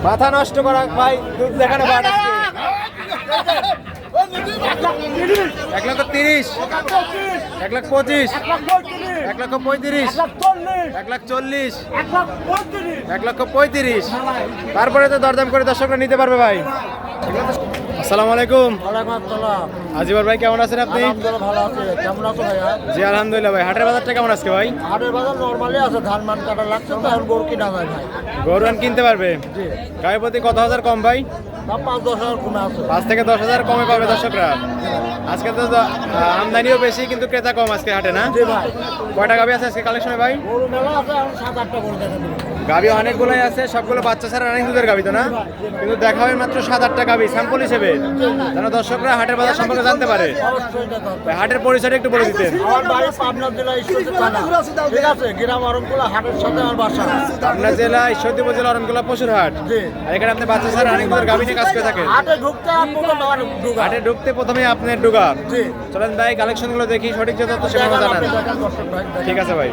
মাথা নষ্ট করা ভাই, দুধ দেখানো বাট আজকে 1,30,000, 1,25,000, 1,35,000, 1,40,000, 1,35,000। তারপরে তো দরদাম করে দর্শকরা নিতে পারবে ভাই। আসসালামু আলাইকুম। আজিবর ভাই কেমন আছেন আপনি? ভালো আছে, কেমন আছো ভাইয়া? জি আলহামদুলিল্লাহ ভাই। হাটের বাজারটা কেমন আজকে ভাই? হাটের বাজার নরমালি আছে, ধান মান কাটা লাগছে তো এখন গরু কিনা যায় ভাই। গরু কিনতে পারবে? জি। গায়ে প্রতি কত হাজার কম ভাই? 5-10 হাজার কমে আছে। 5 থেকে 10,000 কমে পাবে দর্শকরা। আজকে তো আমদানিও বেশি কিন্তু ক্রেতা কম আজকে হাটে না? জি ভাই। কয়টা গাভি আছে আজকে কালেকশনে ভাই? গরু মেলা আছে, এখন 7-8টা গরু দেখা যাবে। গাভি অনেকগুলোই আছে, সবগুলো বাচ্চা ছাড়া রানিং দুধের গাভি তো না? কিন্তু দেখা হয় মাত্র 7-8টা গাভি স্যাম্পল হিসেবে, যেন দর্শকরা হাটের বাজার সম্পর্কে জানতে পারে। অবশ্যই এটা দরকার। ভাই, হাটের পরিচয়টা একটু বলে দিতেন। আমার বাড়ি পাবনা জেলা ঈশ্বরদী থানা, ঠিক আছে? গ্রাম অরণকুলা হাটের সাথে আমার বাসা। পাবনা জেলা ঈশ্বরদী উপজেলা অরণকুলা পশুর হাট। জি। আর এখানে আপনি বাচ্চা ছাড়া রানিং দুধের গাভি নিয়ে কাজ করে থাকেন। হাটে ঢুকতে আপনাকে ঢুকা। হাটে ঢুকতে প্রথমে আপনার ডুগা। জি। চলেন ভাই কালেকশনগুলো দেখি, সঠিক যে তথ্য সেগুলো জানান। দেখেন দর্শক ভাই, দেখেন। ঠিক আছে ভাই।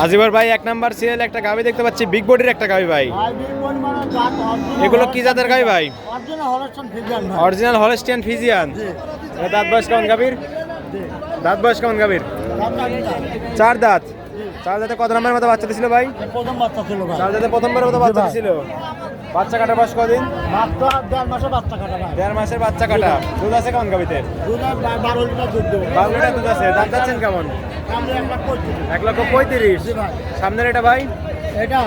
আজিবর ভাই, 1 নাম্বার সিরিয়াল একটা গাভি দেখতে পাচ্ছি, বিগ বডির একটা গাভি ভাই। ভাই, বিগ পরিমাণের জাত original এগুলো কি জাতের গাভি ভাই? original হলস্টাইন ফ্রিজিয়ান ভাই। Original Holstein Friesian. জি। দাঁত বয়স কেমন গাভীর? জি। দাঁত বয়স কেমন গাভীর? দাম 4 দাঁত। 4 দাঁতে কত নম্বরের মতো বাচ্চা দিছিল ভাই? প্রথম বাচ্চা ছিল ভাই। 4 দাঁতে প্রথমবারের মতো বাচ্চা জি ভাই। দিছিল। বাচ্চা কাটা বয়স কদিন? মাত্র 1.5 মাসে বাচ্চা কাটা ভাই। 1.5 মাসের বাচ্চা কাটা। দুধ আছে কেমন গাভীতে? দুধ 12 লিটার দুধ দেবো। 12 লিটার দুধ আছে। দাম যাচ্ছেন কেমন? সামনে 1,35,000। 1,35,000। জি ভাই। সামনের এটা ভাই? এটা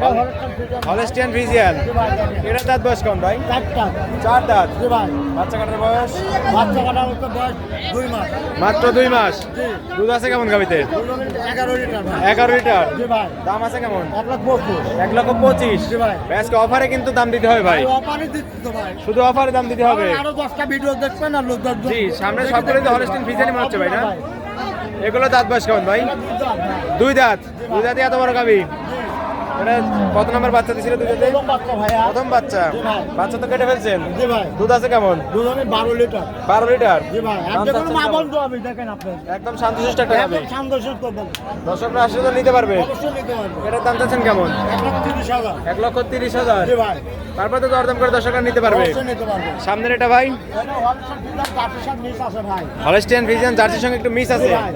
হলস্টাইন ফ্রিজিয়ান। Holstein Friesian. জি ভাই, দেখেন। এটা দাঁত বয়স কেমন ভাই? 4টা। 4 দাঁত। জি ভাই। বাচ্চা কাটার বয়স বাচ্চা কাটার হচ্ছে বয়স 2 মাস। মাত্র 2 মাস। জি। দুধ আছে কেমন গাভীতে? দুধ 11 লিটার ভাই। 11 লিটার। জি ভাই। দাম আছে কেমন? 1,25,000। 1,25,000। জি ভাই। আজকে অফারে কিন্তু দাম দিতে হবে ভাই। অপারে দিচ্ছি তো ভাই। শুধু অফারে দাম দিতে হবে। আরো 10টা ভিডিও দেখবেন আর লোক জি, সামনে সবগুলো তো হলস্টিন ফিজিয়ানই মনে হচ্ছে ভাই না? এগুলো দাঁত বয়স কেমন ভাই? 2 দাঁত। 2 দাঁতে এত বড় গাভী। এটা কত নম্বর বাচ্চা দিছিল 2 দাঁতে? প্রথম বাচ্চা ভাইয়া। প্রথম বাচ্চা। জি ভাই। বাচ্চা তো কেটে ফেলছেন। জি ভাই। দুধ আছে কেমন? দুধ আমি 12 লিটার। 12 লিটার। জি ভাই। আর দাম দেখুন চাচ্ছেন মা কেমন? বন্ধু আমি দেখেন আপনি। একদম শান্তশিষ্ট একটা গাভী। একদম শান্তশিষ্ট করবেন। দর্শকরা আসলে তো নিতে পারবে। অবশ্যই নিতে পারবেন। এটার দাম চাচ্ছেন কেমন? 1,30,000। 1,30,000। জি ভাই। তারপর তো দরদাম করে দর্শকরা নিতে পারবে। অবশ্যই নিতে পারবেন। সামনের এটা ভাই? এটা হলস্টাইন ফ্রিজিয়ান জার্সির সাথে মিক্স আছে ভাই। হলস্টিয়ান ফিজিয়ান জার্সির সঙ্গে একটু মিস আছে। জি ভাই।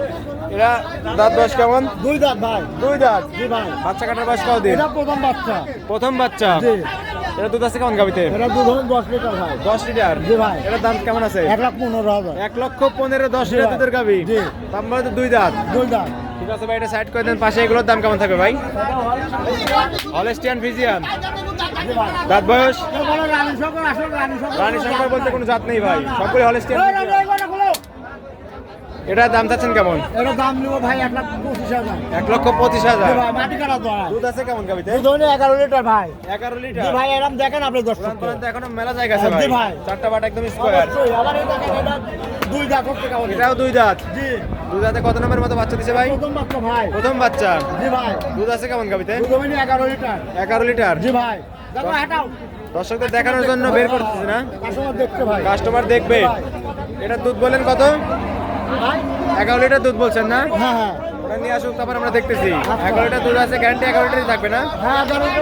এরা দাঁত বয়স কেমন? 2 দাঁত ভাই। 2 দাঁত। জি ভাই। বাচ্চা কাটার বয়স কতদিন? এটা প্রথম বাচ্চা। প্রথম বাচ্চা। জি। এটা দুধ আছে কেমন গাবিতে? এটা দুধ হলো 10 লিটার ভাই। 10 লিটার। জি ভাই। এটার দাম কেমন আছে? 1,15,000। 1,15,000 10 জি লিটার ভাই। দুধের গাবি। জি। দাম বলে তো 2 দাঁত। 2 দাঁত। ঠিক আছে ভাই, এটা সাইড করে দেন। পাশে এগুলোর দাম কেমন থাকবে ভাই? এটা হলস্টাইন ফ্রিজিয়ান। Holstein Friesian. জি ভাই। দাঁত বয়স? এটা বলো রানী শঙ্কর, আসলে রানী শঙ্কর। রানী শঙ্কর বলতে কোনো জাত নেই ভাই, সবগুলো হলস্টিয়ান এই ফিজিয়ান। রানী, এই ঘরে খোলো। এটার দাম চাচ্ছেন কেমন? এটা দাম নিব ভাই 1,25,000। 1,25,000। জি ভাই, মাটি কাটা তো আর। দুধ আছে কেমন গাবিতে? দুধ হলো 11 লিটার ভাই। 11 জি লিটার। ভাই, এরকম দেখেন আপনি 10 পুরান টাকা। পুরান তো এখনো মেলা জায়গা আছে জি ভাই। ভাই। চারটা বাট একদম স্কয়ার। অবশ্যই, আবার এই দেখেন এটা 2 দাঁত হচ্ছে কেমন। এটাও 2 দাঁত। জি। 2 দাঁতে কত নম্বরের মতো বাচ্চা দিছে ভাই? প্রথম বাচ্চা ভাই। প্রথম বাচ্চা। জি ভাই। দুধ আছে কেমন গাবিতে? দুধ হলো 11 লিটার। 11 লিটার। জি ভাই। দেখো হাঁটাও। দর্শকদের দেখানোর জন্য বের করতেছে না? কাস্টমার দেখতে ভাই। কাস্টমার দেখবে। ভাই। এটা দুধ বলেন কত? ভাই? 11 লিটার দুধ বলছেন না? হ্যাঁ হ্যাঁ। ওটা নিয়ে আসুক, তারপর আমরা দেখতেছি। 11 লিটার দুধ আছে, গ্যারান্টি 11 লিটারই থাকবে না? হ্যাঁ, দেখেন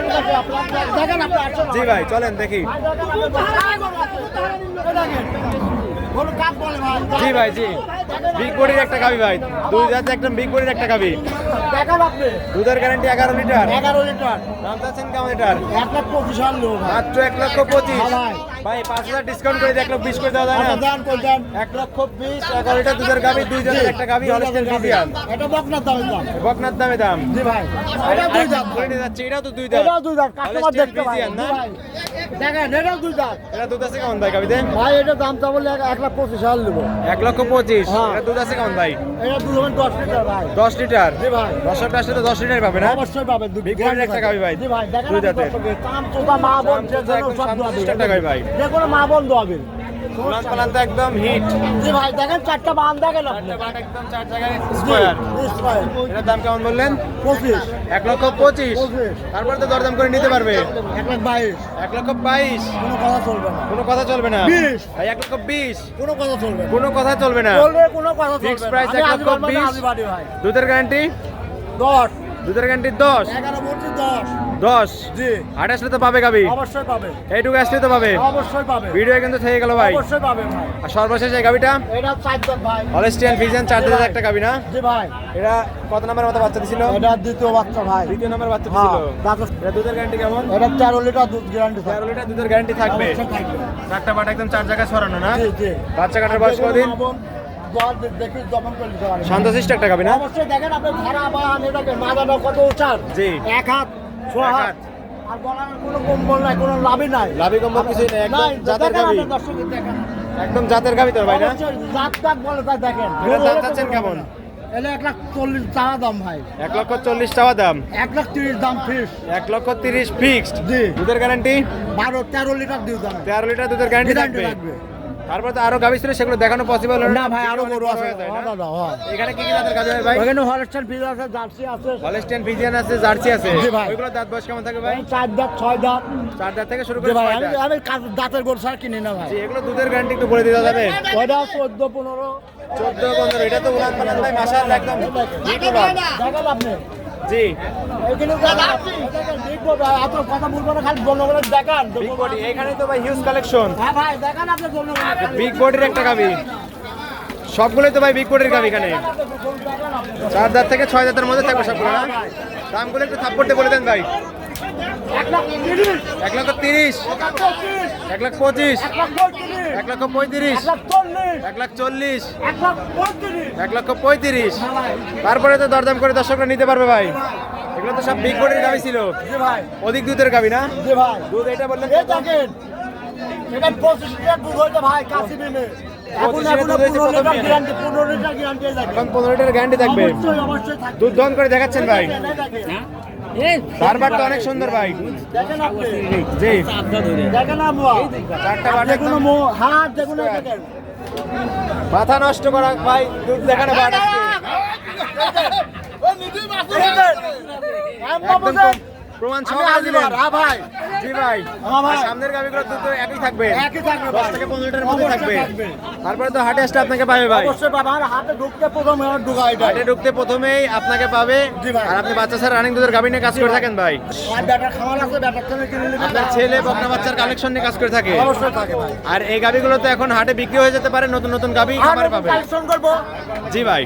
দেখেন আপনি আসুন। জি ভাই, চলেন দেখি। বলো কাজ বলে ভাই। জি ভাই, জি। বিগ বডির একটা গাবি ভাই। 2 দাঁতে একদম বিগ বডির একটা গাবি। দেখেন আপনি। দুধের গ্যারান্টি 11 লিটার। 11 লিটার। দাম চাচ্ছেন কেমন এটার? 1,25,000 লোক ভাই। মাত্র 1,25,000। হ্যাঁ ভাই। ভাই 5,000 ডিসকাউন্ট করে 1,20,000 করে দেওয়া যায় আচ্ছা না? দেন কই দেন। 1,20,000, 11 লিটার দুধের গাবি, 2 দাঁতের একটা গাবি, হলস্টিয়ান ফিজিয়ান। এটা বকনার দামের দাম। বকনার দামে দাম। জি ভাই। এটা 2 দাঁত ভাই। করে যাচ্ছে, এটাও তো 2 দাঁত। এটাও 2 দাঁত। কাস্টমার হলস্টিয়ান দেখতে ভাই। ফিজিয়ান জি না? ভাই। দেখেন এটাও 2 দাঁত। এটা দুধ আছে কেমন ভাই গাবিতে? ভাই এটা দামটা বলে 1,25,000 নেব। 1,25,000। হ্যাঁ। এটা দুধ আছে কেমন ভাই? এটা দুধ হবে 10 লিটার ভাই। 10 লিটার। জি ভাই। দর্শকটা আসলে তো 10 লিটার পাবে না? অবশ্যই পাবেন দুধ। বিগ বডির একটা গাভী ভাই। জি ভাই, দেখেন 2 আপনি দাঁতের। দর্শকের কাম চোদা মা বোন যে চোদা একদম সব শান্ত দোয়াবে। শিষ্ট একটা গাভী ভাই। যে কোনো মা বোন দোয়াবে। উলান পালান তো একদম হিট। জি ভাই, দেখেন 4টা বান দেখেন আপনি। বাট একদম 4 জায়গায় স্কয়ার। এটার দাম কেমন বললেন? 25। 1,25,000। তারপর তো দরদাম করে নিতে পারবে। 1,22,000। 1,22,000। কোনো কথা চলবে না। কোনো কথা চলবে না 20 ভাই। 1,20,000। কোনো কথা চলবে না। কোনো কথা চলবে না। বললে কোনো কথা চলবে Fixed না। price আমি 1,20,000 আদিবাড়ি ভাই। দুধের গ্যারান্টি 10। দুধের গ্যারান্টি 10 11 বলছি 10 10 জি হাটে আসলে তো পাবে গাবি, অবশ্যই পাবে, এইটুকু আসলে তো পাবে। অবশ্যই পাবে, ভিডিও কিন্তু থেকে গেল ভাই। অবশ্যই পাবে ভাই। আর সর্বশেষ এই গাবিটা এটা 4 দাঁত ভাই, হলস্টিয়ান ফ্রিজিয়ান 4 দাঁতের একটা গাবি না? জি ভাই। এটা কত নাম্বার মতো বাচ্চা দিছিল? এটা দ্বিতীয় বাচ্চা ভাই, দ্বিতীয় নাম্বার বাচ্চা হ্যাঁ, দিছিল। দাঁত- এটা দুধের গ্যারান্টি কেমন? এটা 13 লিটার দুধ গ্যারান্টি 13 লিটার দুধের গ্যারান্টি থাকবে। অবশ্যই থাকবে। চারটা বাট একদম 4 জায়গায় ছড়ানো না? জি জি। বাচ্চা কাটার বয়স কতদিন? দেখি দমন করে দিতে পারে। শান্তশিষ্ট একটা গাবি না? অবশ্যই দেখেন আপনি ভাড়া বা এটাকে মাদাটা কত উঁচার, জি। 1 হাত 6 এক হাত, হাত। আর গলার কোনো কম্বল নাই, কোনো লাভই নাই, লাভি কম্বল কিছুই নেই, একদম নাই, জাতের দেখেন গাবি। আপনি দর্শক দেখেন, একদম জাতের গাবি তো ভাই না? অবশ্যই জাত টাক বলে তাই দেখেন। এটার দাম চাচ্ছেন কেমন? এলে 1,40,000 টাকা দাম ভাই, 1,40,000 টাকা দাম। 1,30,000 দাম ফিস। 1,30,000 ফিক্সড। জি। দুধের গ্যারান্টি 13 লিটার দিও দাম, 13 লিটার দুধের গ্যারান্টি গ্যারান্টি থাকবে। লাগবে। তারপর তো আরো গাবি ছিল, সেগুলো দেখানো পসিবল হলো না ভাই, আরো বড় আছে। হয়ে যায় না? দাদা হয় এখানে কি কি জাতের গাবি হয় ভাই? ওখানে হলস্টাইন ফ্রিজ আছে, জার্সি আছে, হলস্টিয়ান ফ্রিজিয়ান আছে, জার্সি আছে। জি ভাই। ওইগুলো দাঁত বয়স কেমন থাকে ভাই? 4 দাঁত 6 দাঁত। 4 দাঁত থেকে শুরু জি করে ভাই, 6 দাঁত। আমি দাঁতের গরু ছাড়া কিনি না ভাই। জি, এগুলো দুধের গ্যারান্টি একটু বলে দিতে যাবে? ওইটা 14-15। 14-15। এটা তো উলান পালান ভাই, মাশাআল্লাহ একদম ঠিক উলান। দেখেন আপনি জি, এইখানে দেখবো ভাই, এত কথা বলবো না, খালি জনগণের দেখান। Big body. এখানে তো ভাই হিউজ কালেকশন। হ্যাঁ ভাই, দেখান আপনি জনগণের। বিগ বডির একটা গাবি, সবগুলোই তো ভাই বিগ বডির গাবি। এখানে 4 দাঁত থেকে 6 দাঁতের মধ্যে থাকবে সবগুলো না? দামগুলো একটু থাপ্পড়তে বলে দেন ভাই। 1,30,000, 1,30,000, 1,25,000, 1,25,000, 1,35,000, 1,35,000, 1,40,000, 1,40,000, 1,35,000। 1,35,000। হ্যাঁ ভাই, তারপরে তো দরদাম করে দর্শকরা নিতে পারবে ভাই। এগুলো তো সব বিগ বডির গাবি ছিল, জি ভাই, অধিক দুধের গাবি না? জি ভাই। দুধ এটা বললেন এই দেখেন, এটা 25 লিটার দুধ হইতে ভাই, কাশি দিনে। এখন 25 লিটার দুধ হইতে 15 লিটার কত গ্যারান্টি, 15 লিটার গ্যারান্টি দেখেন। এখন 15 লিটার গ্যারান্টি থাকবে। অবশ্যই অবশ্যই থাকবে। দুধ দহন করে দেখাচ্ছেন ভাই। দেখেন, বারবারটা অনেক সুন্দর ভাই। দেখেন আপনি, জি, দেখেন আপনি, চারটা বাট যে কোনো একদম হাত যে কোনো দেখেন। মাথা নষ্ট করা ভাই, দুধ দেখানো বাট আজকে। একদম প্রমাণ সহকারে দিলেন। হ্যাঁ ভাই, জি ভাই। হ্যাঁ ভাই। আর সামনের গাবিগুলো দুধ তো একই থাকবে, একই থাকবে 10 ভাই। থেকে 15 লিটারের মধ্যে অবশ্যই থাকবে। থাকবে। তারপরে তো হাটে আসলে আপনাকে পাবে ভাই। অবশ্যই বাবা, আমার হাতে ঢুকতে প্রথম আমার ঢুকা এটা। হাটে ঢুকতে প্রথমেই আপনাকে পাবে। জি ভাই। আর আপনি বাচ্চা ছাড়া রানিং দুধের গাবি নিয়ে কাজ করে থাকেন ভাই। আর ব্যাটার খামার আছে, ব্যাটার থেকে কিনে নিতে আপনার ছেলে বকনা বাচ্চার কালেকশন নিয়ে কাজ করে থাকে। অবশ্যই থাকে ভাই। আর এই গাবিগুলো তো এখন হাটে বিক্রি হয়ে যেতে পারে, নতুন নতুন গাবি খামারে পাবে। কালেকশন করবো, জি ভাই,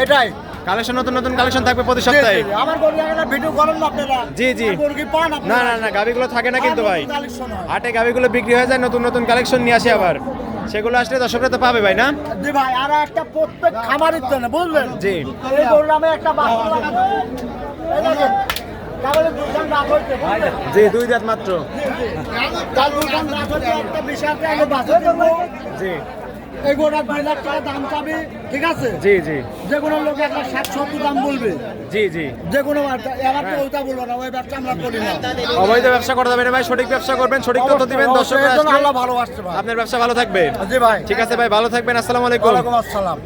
এটাই। কালেকশন নতুন নতুন কালেকশন থাকবে প্রতি জি, সপ্তাহে। জি, আমার গরু একটা ভিডিও করেন না আপনারা? জি, জি। আমার গরু কি পান না আপনারা? না না, গাবিগুলো থাকে না কিন্তু ভাই। কালেকশন হয়। হাটে গাবিগুলো বিক্রি হয়ে যায়, নতুন নতুন কালেকশন নিয়ে আসে আবার। সেগুলো আসলে দর্শকরা তো পাবে ভাই না? জি ভাই, আর একটা প্রত্যেক খামারের জন্য বুঝলেন, জি। এই গরুর নামে একটা বাচ্চা লাগানো। এই দেখেন, তাহলে দুজন রাত হইছে, বুঝলেন? জি, 2 দাঁত মাত্র। তার দুজন রাত হইছে, একটা বিশাল একটা বাচ্চা দেবো। জি এই গরুটা 2 লাখ টাকা দাম চাবি, ঠিক আছে? জি জি যে কোনো লোক 1,60,70 দাম বলবে, জি জি। যে কোনো এবার তো ওইটা বলবো না, ওই ব্যবসা আমরা করি না। অবৈধ ব্যবসা করা যাবে না ভাই, সঠিক ব্যবসা করবেন, সঠিক তথ্য দিবেন, দর্শকরা এর জন্য আসলে আল্লাহ ভালোবাসছে ভাই। আপনার ব্যবসা ভালো থাকবে। জি ভাই, ঠিক আছে ভাই, ভালো থাকবেন। আসসালামু আলাইকুম। ওয়ালাইকুম আসসালাম।